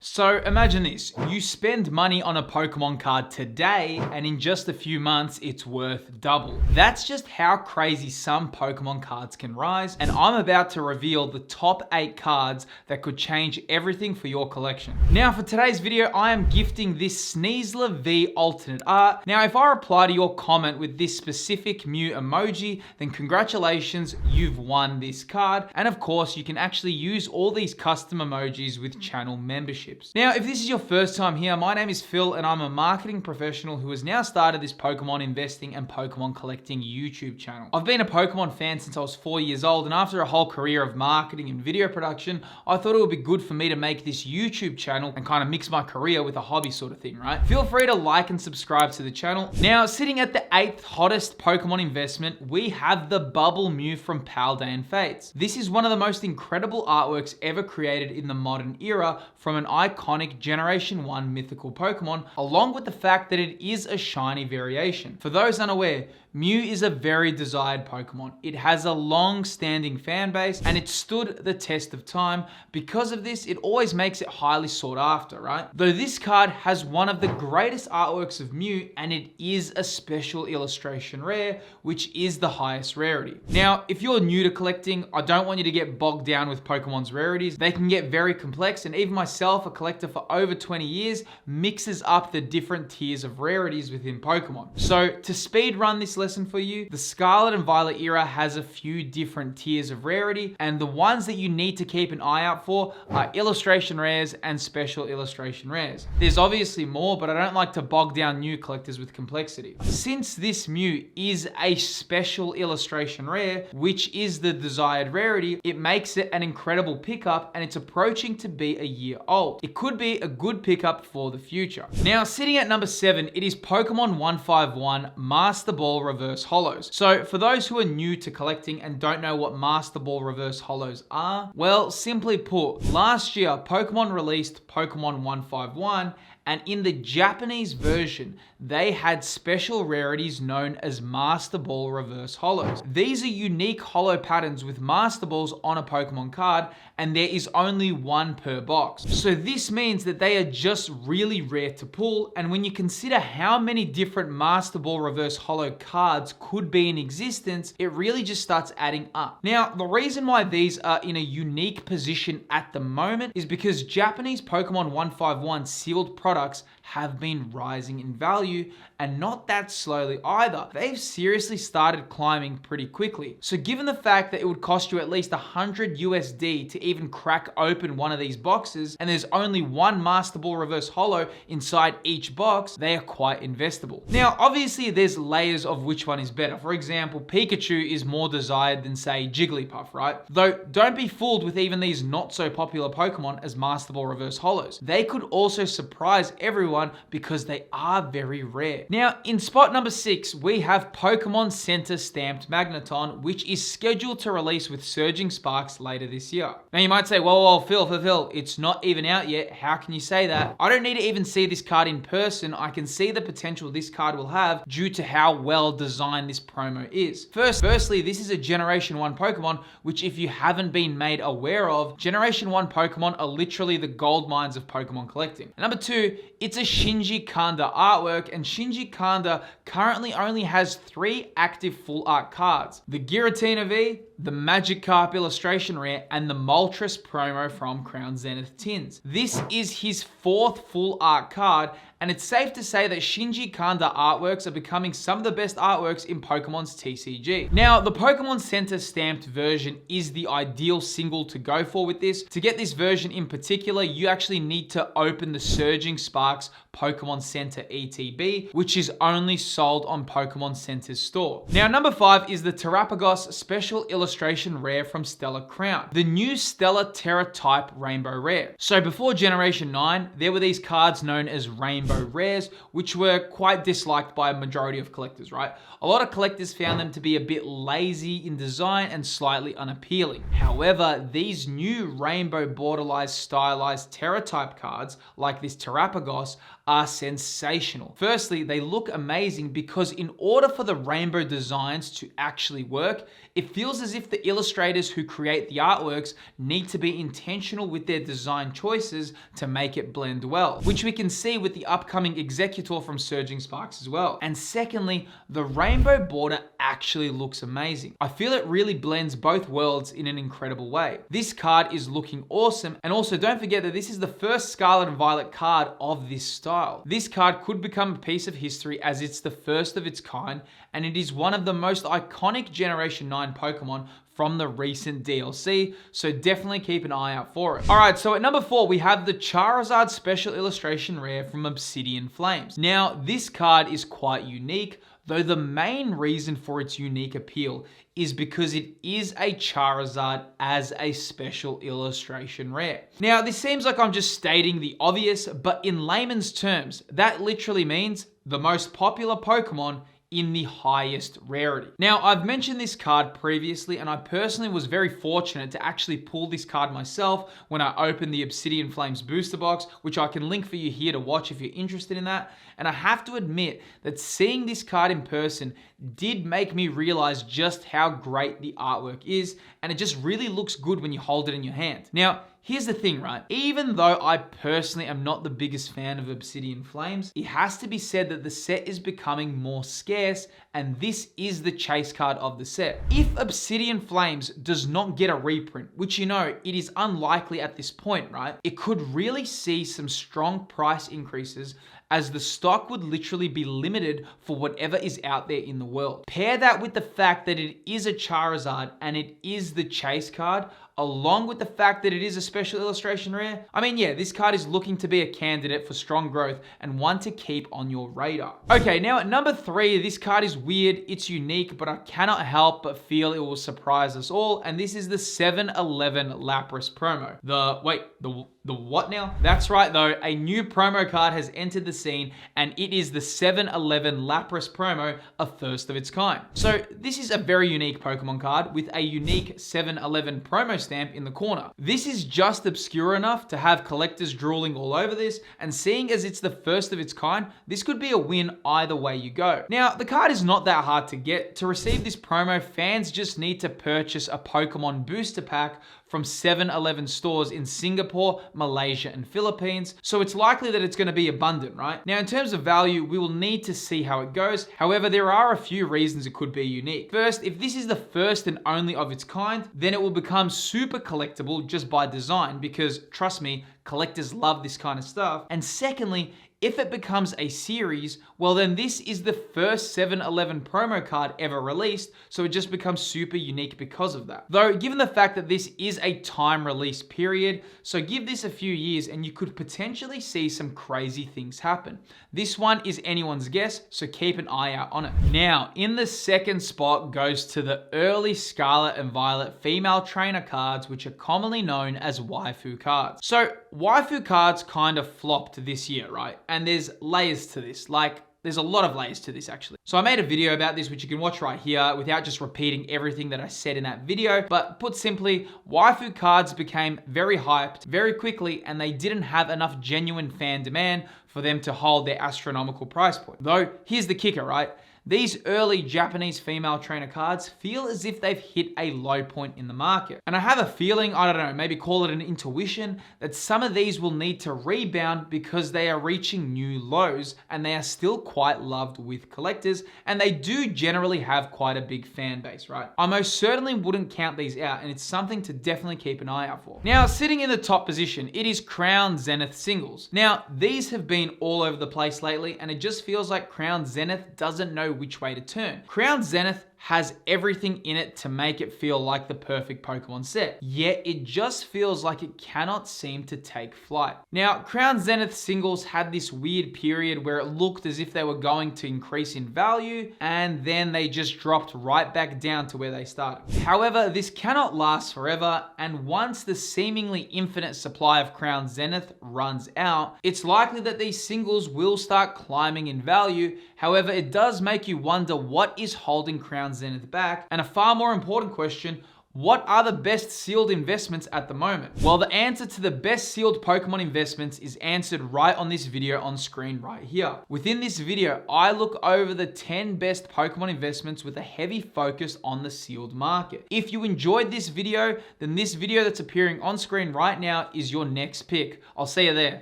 So imagine this, you spend money on a Pokemon card today and in just a few months it's worth double. That's just how crazy some Pokemon cards can rise, and I'm about to reveal the top 8 cards that could change everything for your collection. Now for today's video, I am gifting this Sneasler V alternate art. Now if I reply to your comment with this specific Mew emoji, then congratulations, you've won this card. And of course you can actually use all these custom emojis with channel membership. Now, if this is your first time here, my name is Phil and I'm a marketing professional who has now started this Pokemon investing and Pokemon collecting YouTube channel. I've been a Pokemon fan since I was 4 years old, and after a whole career of marketing and video production, I thought it would be good for me to make this YouTube channel and kind of mix my career with a hobby sort of thing, right? Feel free to like and subscribe to the channel. Now, sitting at the 8th hottest Pokemon investment, we have the Bubble Mew from Paldean Fates. This is one of the most incredible artworks ever created in the modern era from an iconic Generation 1 mythical Pokemon, along with the fact that it is a shiny variation. For those unaware, Mew is a very desired Pokemon. It has a long-standing fan base and it stood the test of time. Because of this, it always makes it highly sought after, right? Though this card has one of the greatest artworks of Mew, and it is a special illustration rare, which is the highest rarity. Now, if you're new to collecting, I don't want you to get bogged down with Pokemon's rarities. They can get very complex, and even myself, a collector for over 20 years, mixes up the different tiers of rarities within Pokemon. So to speed run this lesson for you, the Scarlet and Violet era has a few different tiers of rarity, and the ones that you need to keep an eye out for are illustration rares and special illustration rares. There's obviously more, but I don't like to bog down new collectors with complexity. Since this Mew is a special illustration rare, which is the desired rarity, it makes it an incredible pickup, and it's approaching to be a year old. It could be a good pickup for the future. Now, sitting at number 7, it is Pokemon 151 Master Ball Reverse Holos. So for those who are new to collecting and don't know what Master Ball Reverse Holos are, well, simply put, last year Pokemon released Pokemon 151, and in the Japanese version, they had special rarities known as Master Ball Reverse Holos. These are unique holo patterns with Master Balls on a Pokemon card, and there is only one per box. So this means that they are just really rare to pull, and when you consider how many different Master Ball Reverse Holo cards could be in existence, it really just starts adding up. Now, the reason why these are in a unique position at the moment is because Japanese Pokemon 151 sealed products have been rising in value, and not that slowly either. They've seriously started climbing pretty quickly. So given the fact that it would cost you at least 100 USD to even crack open one of these boxes, and there's only one Master Ball Reverse Holo inside each box, they are quite investable. Now, obviously there's layers of which one is better. For example, Pikachu is more desired than say Jigglypuff, right? Though don't be fooled with even these not so popular Pokemon as Master Ball Reverse Holos. They could also surprise everyone because they are very rare. Now, in spot number 6, we have Pokemon Center Stamped Magneton, which is scheduled to release with Surging Sparks later this year. Now, you might say, well, Phil, it's not even out yet. How can you say that? I don't need to even see this card in person. I can see the potential this card will have due to how well designed this promo is. Firstly, this is a Generation 1 Pokemon, which if you haven't been made aware of, Generation 1 Pokemon are literally the gold mines of Pokemon collecting. And number 2, it's a Shinji Kanda artwork, and Shinji Kanda currently only has 3 active full art cards: the Giratina V, the Magikarp illustration rare, and the Moltres promo from Crown Zenith Tins. This is his 4th full art card, and it's safe to say that Shinji Kanda artworks are becoming some of the best artworks in Pokemon's TCG. Now, the Pokemon Center stamped version is the ideal single to go for with this. To get this version in particular, you actually need to open the Surging Sparks Pokemon Center ETB, which is only sold on Pokemon Center's store. Now, number 5 is the Terapagos Special Illustration Rare from Stellar Crown, the new Stellar Terra Type Rainbow Rare. So before Generation 9, there were these cards known as Rainbow rainbow rares, which were quite disliked by a majority of collectors, right? A lot of collectors found them to be a bit lazy in design and slightly unappealing. However, these new rainbow borderline stylized Terra type cards, like this Terrapagos, are sensational. Firstly, they look amazing because in order for the rainbow designs to actually work, it feels as if the illustrators who create the artworks need to be intentional with their design choices to make it blend well, which we can see with the upcoming Executor from Surging Sparks as well. And secondly, the rainbow border actually looks amazing. I feel it really blends both worlds in an incredible way. This card is looking awesome, and also don't forget that this is the first Scarlet and Violet card of this style. This card could become a piece of history as it's the first of its kind, and it is one of the most iconic Generation 9 Pokemon from the recent DLC, so definitely keep an eye out for it. All right, so at number 4, we have the Charizard Special Illustration Rare from Obsidian Flames. Now, this card is quite unique, though the main reason for its unique appeal is because it is a Charizard as a special illustration rare. Now, this seems like I'm just stating the obvious, but in layman's terms, that literally means the most popular Pokemon in the highest rarity. Now, I've mentioned this card previously, and I personally was very fortunate to actually pull this card myself when I opened the Obsidian Flames booster box, which I can link for you here to watch if you're interested in that. And I have to admit that seeing this card in person did make me realize just how great the artwork is, and it just really looks good when you hold it in your hand. Now, here's the thing, right? Even though I personally am not the biggest fan of Obsidian Flames, it has to be said that the set is becoming more scarce, and this is the chase card of the set. If Obsidian Flames does not get a reprint, which you know, it is unlikely at this point, right? It could really see some strong price increases as the stock would literally be limited for whatever is out there in the world. Pair that with the fact that it is a Charizard and it is the chase card, along with the fact that it is a special illustration rare. I mean, yeah, this card is looking to be a candidate for strong growth and one to keep on your radar. Okay, now at number 3, this card is weird, it's unique, but I cannot help but feel it will surprise us all, and this is the 7-Eleven Lapras promo. The what now? That's right though, a new promo card has entered the scene, and it is the 7-Eleven Lapras promo, a first of its kind. So this is a very unique Pokemon card with a unique 7-Eleven promo stamp in the corner. This is just obscure enough to have collectors drooling all over this, and seeing as it's the first of its kind, this could be a win either way you go. Now, the card is not that hard to get. To receive this promo, fans just need to purchase a Pokemon booster pack from 7-Eleven stores in Singapore, Malaysia, and Philippines, so it's likely that it's going to be abundant, right? Now, in terms of value, we will need to see how it goes. However, there are a few reasons it could be unique. First, if this is the first and only of its kind, then it will become super collectible just by design, because trust me, collectors love this kind of stuff. And secondly, if it becomes a series, well then this is the first 7-Eleven promo card ever released, so it just becomes super unique because of that. Though, given the fact that this is a time release period, so give this a few years and you could potentially see some crazy things happen. This one is anyone's guess, so keep an eye out on it. Now, in the second spot goes to the early Scarlet and Violet female trainer cards, which are commonly known as waifu cards. So, waifu cards kind of flopped this year, right? And there's layers to this, there's a lot of layers to this actually. So I made a video about this, which you can watch right here without just repeating everything that I said in that video. But put simply, waifu cards became very hyped very quickly, and they didn't have enough genuine fan demand for them to hold their astronomical price point. Though, here's the kicker, right? These early Japanese female trainer cards feel as if they've hit a low point in the market. And I have a feeling, I don't know, maybe call it an intuition, that some of these will need to rebound because they are reaching new lows, and they are still quite loved with collectors, and they do generally have quite a big fan base, right? I most certainly wouldn't count these out, and it's something to definitely keep an eye out for. Now, sitting in the top position, it is Crown Zenith singles. Now, these have been all over the place lately, and it just feels like Crown Zenith doesn't know which way to turn. Crown Zenith has everything in it to make it feel like the perfect Pokemon set, yet it just feels like it cannot seem to take flight. Now, Crown Zenith singles had this weird period where it looked as if they were going to increase in value, and then they just dropped right back down to where they started. However, this cannot last forever, and once the seemingly infinite supply of Crown Zenith runs out, it's likely that these singles will start climbing in value. However, it does make you wonder what is holding Crown Zenith back, and a far more important question, what are the best sealed investments at the moment? Well, the answer to the best sealed Pokemon investments is answered right on this video on screen right here. Within this video, I look over the 10 best Pokemon investments with a heavy focus on the sealed market. If you enjoyed this video, then this video that's appearing on screen right now is your next pick. I'll see you there.